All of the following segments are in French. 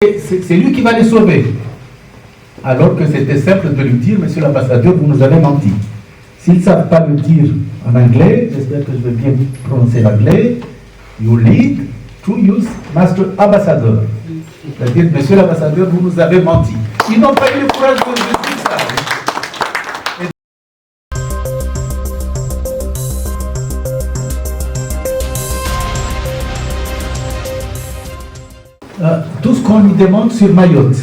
c'est lui qui va les sauver. Alors que c'était simple de lui dire, monsieur l'ambassadeur, vous nous avez menti. S'ils ne savent pas le dire en anglais, j'espère que je vais bien prononcer l'anglais, you lead to use Master Ambassador. C'est-à-dire, monsieur l'ambassadeur, vous nous avez menti. Ils n'ont pas eu le courage de dire ça. Tout ce qu'on lui demande sur Mayotte.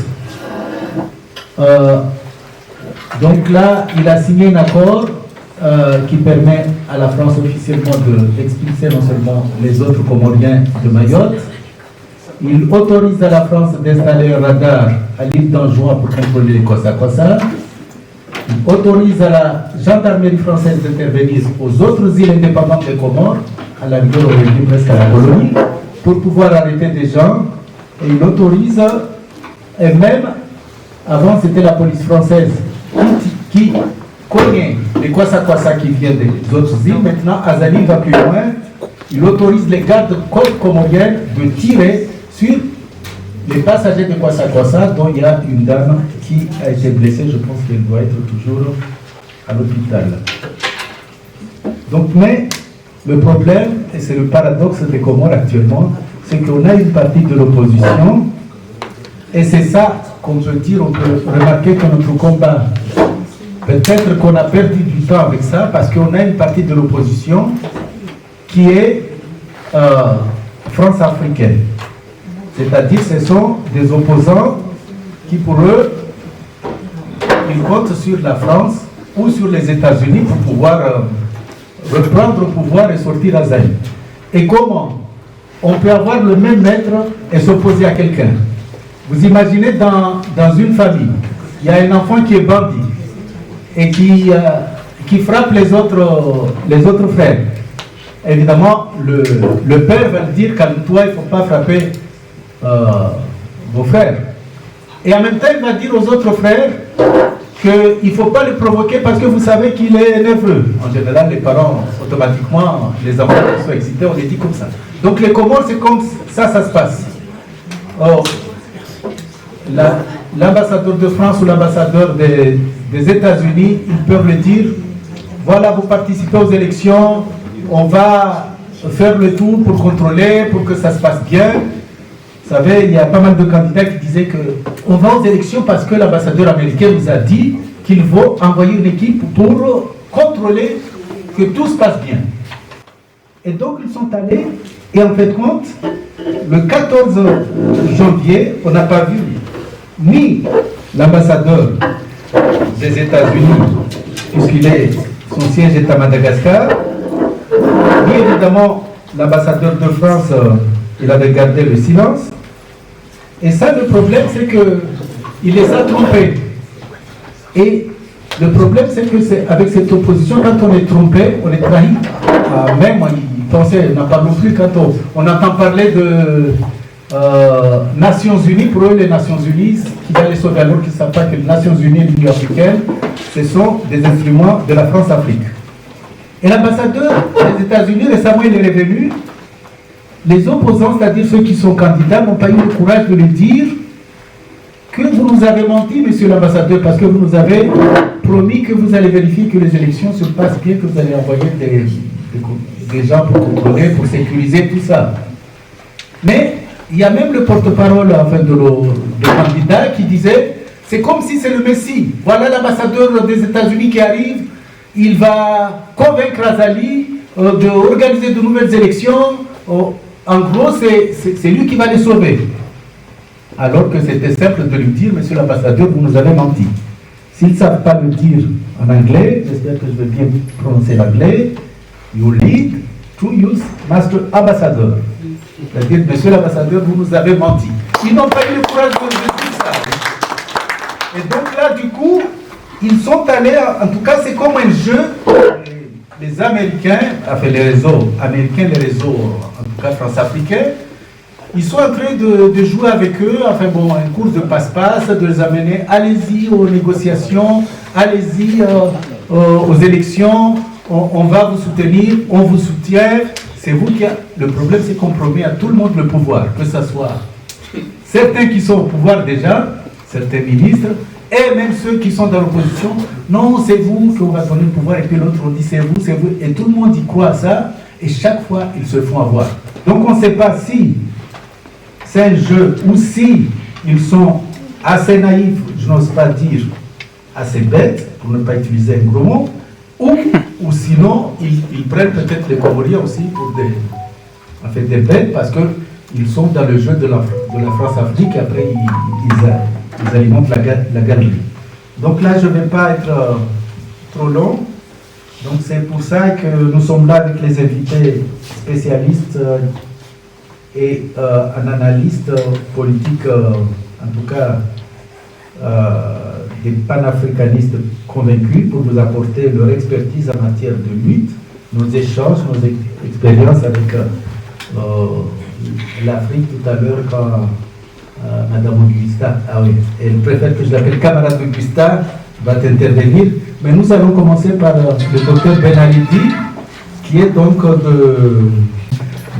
Donc là, il a signé un accord qui permet à la France officiellement d'expulser non seulement les autres Comoriens de Mayotte. Il autorise à la France d'installer un radar à l'île d'Anjouan pour contrôler les Kossa-Kossa. Il autorise à la gendarmerie française d'intervenir aux autres îles indépendantes des Comores, à la rigueur, on est presque à la colonie, pour pouvoir arrêter des gens. Et il autorise, et même, avant c'était la police française qui connaît les Kossa-Kossa qui viennent des autres îles. Maintenant, Azali va plus loin. Il autorise les gardes-côtes comoriennes de tirer sur les passagers de Kossa-Kossa, dont il y a une dame qui a été blessée. Je pense qu'elle doit être toujours à l'hôpital. Donc, mais le problème, et c'est le paradoxe des Comores actuellement, c'est qu'on a une partie de l'opposition, et c'est ça qu'on peut dire, on peut remarquer que notre combat, peut-être qu'on a perdu du temps avec ça, parce qu'on a une partie de l'opposition qui est France-africaine. C'est-à-dire ce sont des opposants qui, pour eux, ils comptent sur la France ou sur les États-Unis pour pouvoir reprendre le pouvoir et sortir Azali. Et comment on peut avoir le même maître et s'opposer à quelqu'un? Vous imaginez dans une famille, il y a un enfant qui est bandit et qui frappe les autres frères. Évidemment, le père va dire, calme-toi, il ne faut pas frapper vos frères. Et en même temps, il va dire aux autres frères qu'il ne faut pas le provoquer parce que vous savez qu'il est nerveux. En général, les parents, automatiquement, les enfants qui sont excités, on les dit comme ça. Donc les Comores, c'est comme ça se passe. Or, l'ambassadeur de France ou l'ambassadeur des États-Unis, ils peuvent le dire, voilà, vous participez aux élections, on va faire le tout pour contrôler, pour que ça se passe bien. Vous savez, il y a pas mal de candidats qui disaient qu'on va aux élections parce que l'ambassadeur américain nous a dit qu'il faut envoyer une équipe pour contrôler que tout se passe bien. Et donc ils sont allés, et en fait compte, le 14 janvier, on n'a pas vu ni l'ambassadeur des États-Unis, son siège est à Madagascar, ni évidemment l'ambassadeur de France, il avait gardé le silence. Et ça, le problème, c'est qu'il les a trompés. Et le problème, c'est que avec cette opposition, quand on est trompé, on est trahi. Même, ils pensaient, on n'en parle plus quand on entend parler de Nations Unies. Pour eux, les Nations Unies, qui va les sauver alors qu'ils ne savent pas que les Nations Unies et l'Union africaine, ce sont des instruments de la France-Afrique. Et l'ambassadeur des États-Unis, récemment, il est revenu. Les opposants, c'est-à-dire ceux qui sont candidats, n'ont pas eu le courage de lui dire que vous nous avez menti, monsieur l'ambassadeur, parce que vous nous avez promis que vous allez vérifier que les élections se passent bien, que vous allez envoyer des gens pour contrôler, pour sécuriser tout ça. Mais il y a même le porte-parole de candidat qui disait, c'est comme si c'est le Messie. Voilà l'ambassadeur des États-Unis qui arrive, il va convaincre Azali d'organiser de nouvelles élections. En gros, c'est lui qui va les sauver. Alors que c'était simple de lui dire, monsieur l'ambassadeur, vous nous avez menti. S'ils ne savent pas le dire en anglais, j'espère que je vais bien prononcer l'anglais, you lead to use Master Ambassador. C'est-à-dire, monsieur l'ambassadeur, vous nous avez menti. Ils n'ont pas eu le courage de dire ça. Et donc là, du coup, ils sont allés, en tout cas, c'est comme un jeu. Les Américains, enfin les réseaux américains, les réseaux, en tout cas France-africains, ils sont en train de jouer avec eux, enfin bon, une course de passe-passe, de les amener, allez-y aux négociations, allez-y aux élections, on va vous soutenir, on vous soutient, c'est vous qui... Le problème, c'est qu'on promet à tout le monde le pouvoir, que ce soit certains qui sont au pouvoir déjà, certains ministres, et même ceux qui sont dans l'opposition, non, c'est vous qu'on va donner le pouvoir, et puis l'autre on dit c'est vous, et tout le monde y croit à ça, et chaque fois ils se font avoir. Donc on ne sait pas si c'est un jeu ou si ils sont assez naïfs, je n'ose pas dire assez bêtes, pour ne pas utiliser un gros mot, ou sinon ils prennent peut-être les Comoriens aussi pour des bêtes, parce qu'ils sont dans le jeu de la France-Afrique, et après ils alimentent la galerie. Donc là, je ne vais pas être trop long. Donc c'est pour ça que nous sommes là avec les invités spécialistes et un analyste politique, en tout cas des panafricanistes convaincus, pour vous apporter leur expertise en matière de lutte, nos échanges, nos expériences avec l'Afrique tout à l'heure quand Madame Augusta, ah oui, elle préfère que je l'appelle camarade Augusta, va intervenir. Mais nous allons commencer par le docteur Benalidi, qui est donc de...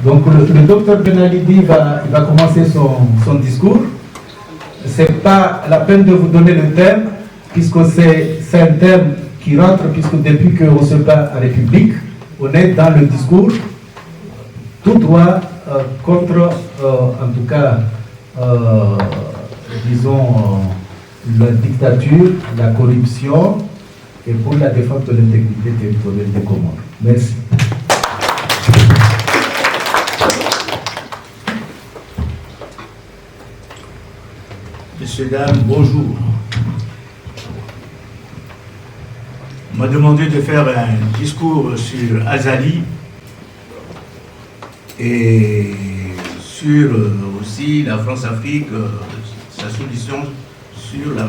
Donc le docteur Benalidi va commencer son discours. Ce n'est pas la peine de vous donner le thème, puisque c'est un thème qui rentre, puisque depuis qu'on se bat en République, on est dans le discours tout droit contre, en tout cas, disons, la dictature, la corruption, et pour la défense de l'intégrité territoriale des Comores. Merci. Messieurs, dames, bonjour. On m'a demandé de faire un discours sur Azali et sur aussi la France-Afrique, sa solution sur la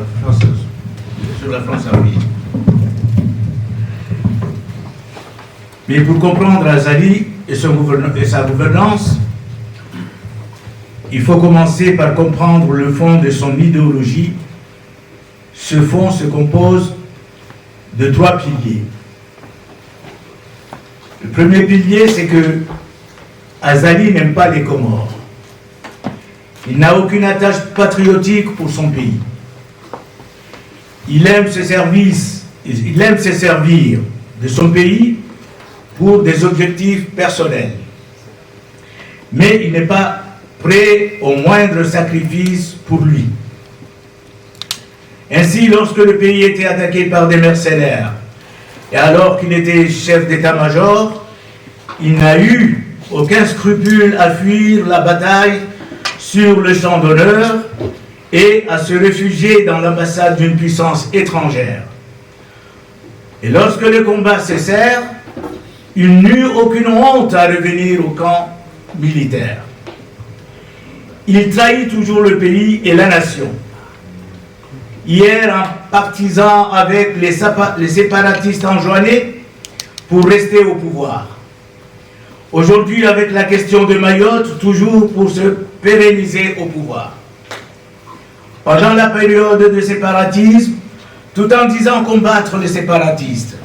France-Afrique. Mais pour comprendre Azali et sa gouvernance, il faut commencer par comprendre le fond de son idéologie. Ce fond se compose de 3 piliers. Le premier pilier, c'est que Azali n'aime pas les Comores. Il n'a aucune attache patriotique pour son pays. Il aime se servir de son pays pour des objectifs personnels. Mais il n'est pas prêt au moindre sacrifice pour lui. Ainsi, lorsque le pays était attaqué par des mercenaires, et alors qu'il était chef d'état-major, il n'a eu aucun scrupule à fuir la bataille sur le champ d'honneur et à se réfugier dans l'ambassade d'une puissance étrangère. Et lorsque le combat cessèrent, il n'eut aucune honte à revenir au camp militaire. Il trahit toujours le pays et la nation. Hier, un partisan avec les séparatistes enjoignés pour rester au pouvoir. Aujourd'hui, avec la question de Mayotte, toujours pour se pérenniser au pouvoir. Pendant la période de séparatisme, tout en disant combattre les séparatistes,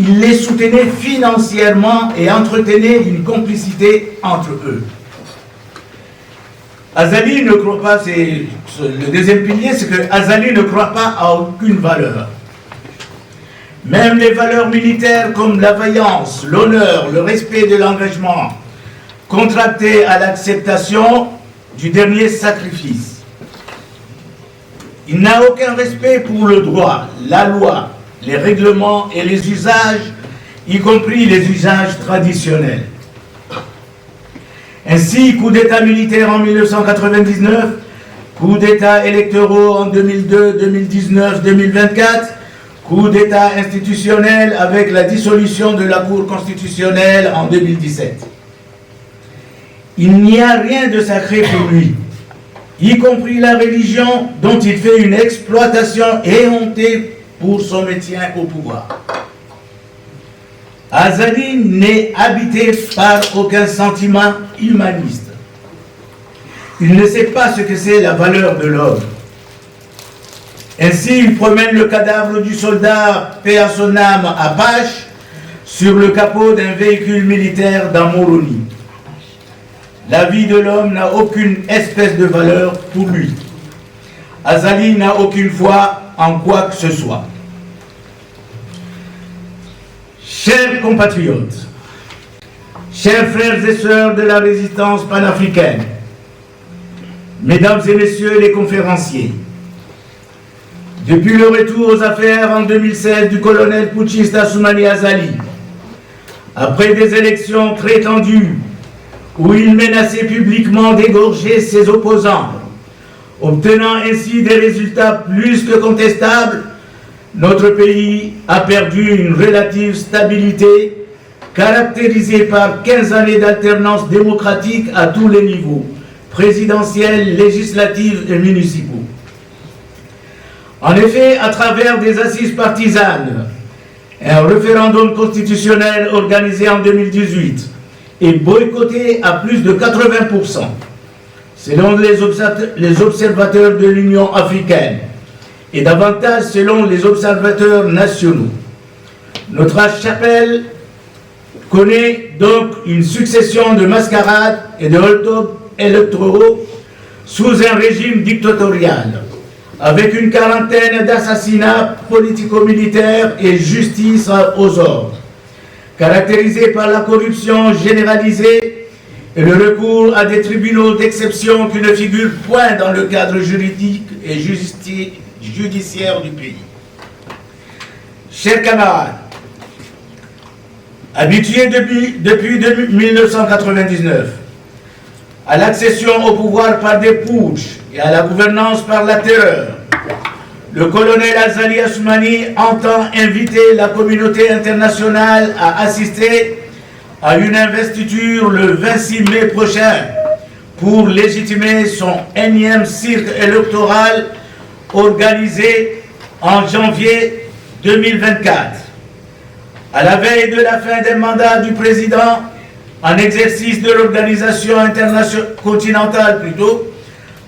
il les soutenait financièrement et entretenait une complicité entre eux. Azali ne croit pas, c'est le deuxième pilier, c'est que Azali ne croit pas à aucune valeur. Même les valeurs militaires comme la vaillance, l'honneur, le respect de l'engagement, contractés à l'acceptation du dernier sacrifice. Il n'a aucun respect pour le droit, la loi, les règlements et les usages, y compris les usages traditionnels. Ainsi, coup d'État militaire en 1999, coup d'État électoraux en 2002, 2019, 2024, coup d'État institutionnel avec la dissolution de la Cour constitutionnelle en 2017. Il n'y a rien de sacré pour lui, y compris la religion dont il fait une exploitation éhontée pour son maintien au pouvoir. Azali n'est habité par aucun sentiment humaniste. Il ne sait pas ce que c'est la valeur de l'homme. Ainsi, il promène le cadavre du soldat, paix à son âme, Apache, sur le capot d'un véhicule militaire dans Moroni. La vie de l'homme n'a aucune espèce de valeur pour lui. Azali n'a aucune foi en quoi que ce soit. Chers compatriotes, chers frères et sœurs de la résistance panafricaine, mesdames et messieurs les conférenciers, depuis le retour aux affaires en 2016 du colonel putschiste Assoumani Azali, après des élections très tendues où il menaçait publiquement d'égorger ses opposants, obtenant ainsi des résultats plus que contestables, notre pays a perdu une relative stabilité caractérisée par 15 années d'alternance démocratique à tous les niveaux, présidentiels, législatifs et municipaux. En effet, à travers des assises partisanes, un référendum constitutionnel organisé en 2018 et boycotté à plus de 80%, selon les observateurs de l'Union africaine, et davantage selon les observateurs nationaux. Notre archipel connaît donc une succession de mascarades et de hold-up électoraux sous un régime dictatorial, avec une quarantaine d'assassinats politico-militaires et justice aux ordres, caractérisés par la corruption généralisée et le recours à des tribunaux d'exception qui ne figurent point dans le cadre juridique et judiciaire du pays. Chers camarades, habitués depuis 1999 à l'accession au pouvoir par des putschs et à la gouvernance par la terreur, le colonel Azali Assoumani entend inviter la communauté internationale à assister à une investiture le 26 mai prochain pour légitimer son énième cirque électoral organisé en janvier 2024. À la veille de la fin des mandats du président, en exercice de l'organisation continentale plutôt,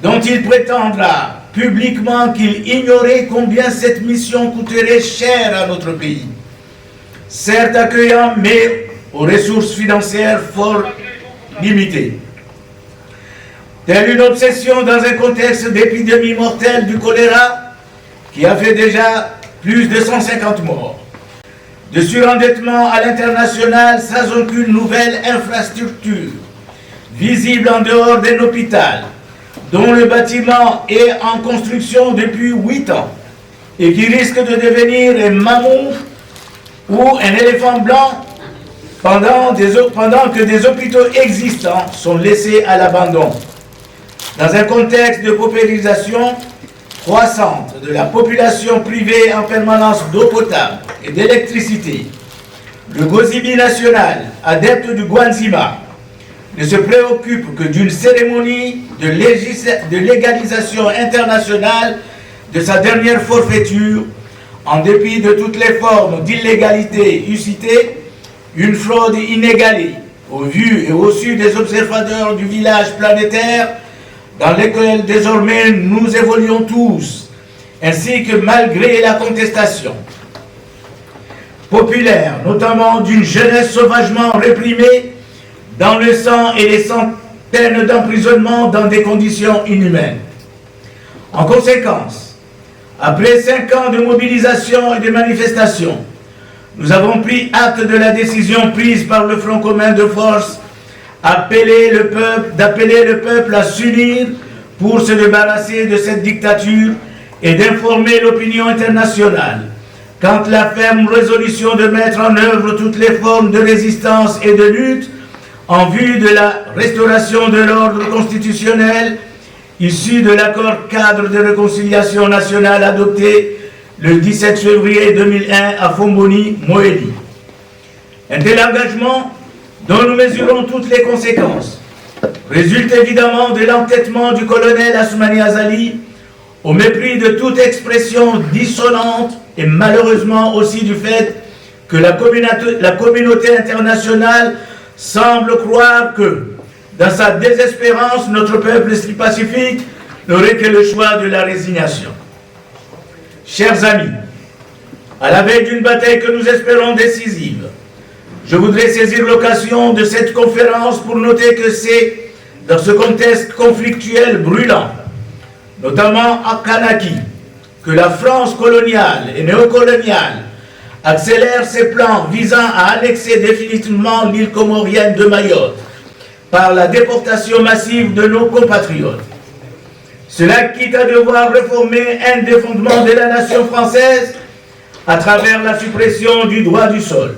dont il prétendra publiquement qu'il ignorait combien cette mission coûterait cher à notre pays. Certes accueillant, mais aux ressources financières fort limitées. Telle une obsession dans un contexte d'épidémie mortelle du choléra qui a fait déjà plus de 150 morts. De surendettement à l'international sans aucune nouvelle infrastructure, visible en dehors d'un hôpital, dont le bâtiment est en construction depuis 8 ans et qui risque de devenir un mammouth ou un éléphant blanc pendant que des hôpitaux existants sont laissés à l'abandon. Dans un contexte de paupérisation croissante de la population privée en permanence d'eau potable et d'électricité, le Gozibi national, adepte du Gwanzima, ne se préoccupe que d'une cérémonie de légalisation internationale de sa dernière forfaiture, en dépit de toutes les formes d'illégalité citées, une fraude inégalée, au vu et au su des observateurs du village planétaire, dans lequel désormais nous évoluons tous, ainsi que malgré la contestation populaire, notamment d'une jeunesse sauvagement réprimée dans le sang et les centaines d'emprisonnements dans des conditions inhumaines. En conséquence, après 5 ans de mobilisation et de manifestation, nous avons pris acte de la décision prise par le Front commun de force d'appeler le peuple à s'unir pour se débarrasser de cette dictature et d'informer l'opinion internationale quant à la ferme résolution de mettre en œuvre toutes les formes de résistance et de lutte en vue de la restauration de l'ordre constitutionnel issu de l'accord cadre de réconciliation nationale adopté le 17 février 2001 à Fomboni, Moélie. Un tel engagement, dont nous mesurons toutes les conséquences, résulte évidemment de l'entêtement du colonel Assoumani Azali, au mépris de toute expression dissonante et malheureusement aussi du fait que la communauté internationale semble croire que, dans sa désespérance, notre peuple si pacifique n'aurait que le choix de la résignation. Chers amis, à la veille d'une bataille que nous espérons décisive, je voudrais saisir l'occasion de cette conférence pour noter que c'est dans ce contexte conflictuel brûlant, notamment à Kanaki, que la France coloniale et néocoloniale accélère ses plans visant à annexer définitivement l'île comorienne de Mayotte par la déportation massive de nos compatriotes. Cela quitte à devoir réformer un des fondements de la nation française à travers la suppression du droit du sol.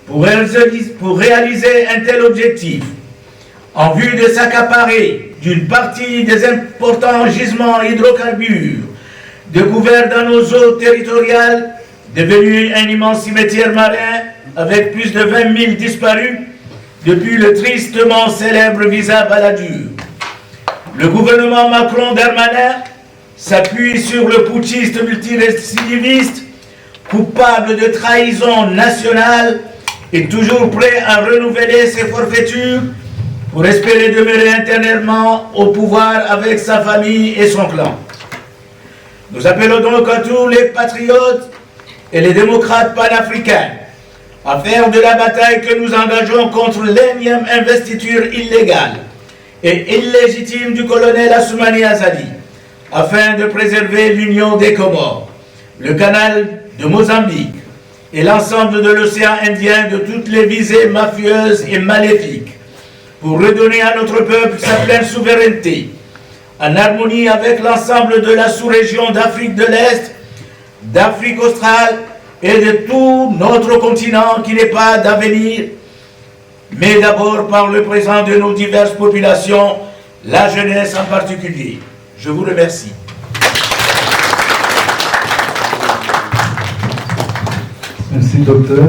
Pour réaliser un tel objectif, en vue de s'accaparer d'une partie des importants gisements hydrocarbures découverts dans nos eaux territoriales, devenus un immense cimetière marin avec plus de 20 000 disparus depuis le tristement célèbre visa Balladur. Le gouvernement Macron-Darmanin s'appuie sur le putschiste multirécidiviste, coupable de trahison nationale et toujours prêt à renouveler ses forfaitures pour espérer demeurer intérieurement au pouvoir avec sa famille et son clan. Nous appelons donc à tous les patriotes et les démocrates panafricains à faire de la bataille que nous engageons contre l'énième investiture illégale et illégitime du colonel Assoumani Azali, afin de préserver l'union des Comores, le canal de Mozambique et l'ensemble de l'océan Indien de toutes les visées mafieuses et maléfiques, pour redonner à notre peuple sa pleine souveraineté, en harmonie avec l'ensemble de la sous-région d'Afrique de l'Est, d'Afrique australe et de tout notre continent qui n'est pas d'avenir, mais d'abord par le présent de nos diverses populations, la jeunesse en particulier. Je vous remercie. Merci, docteur.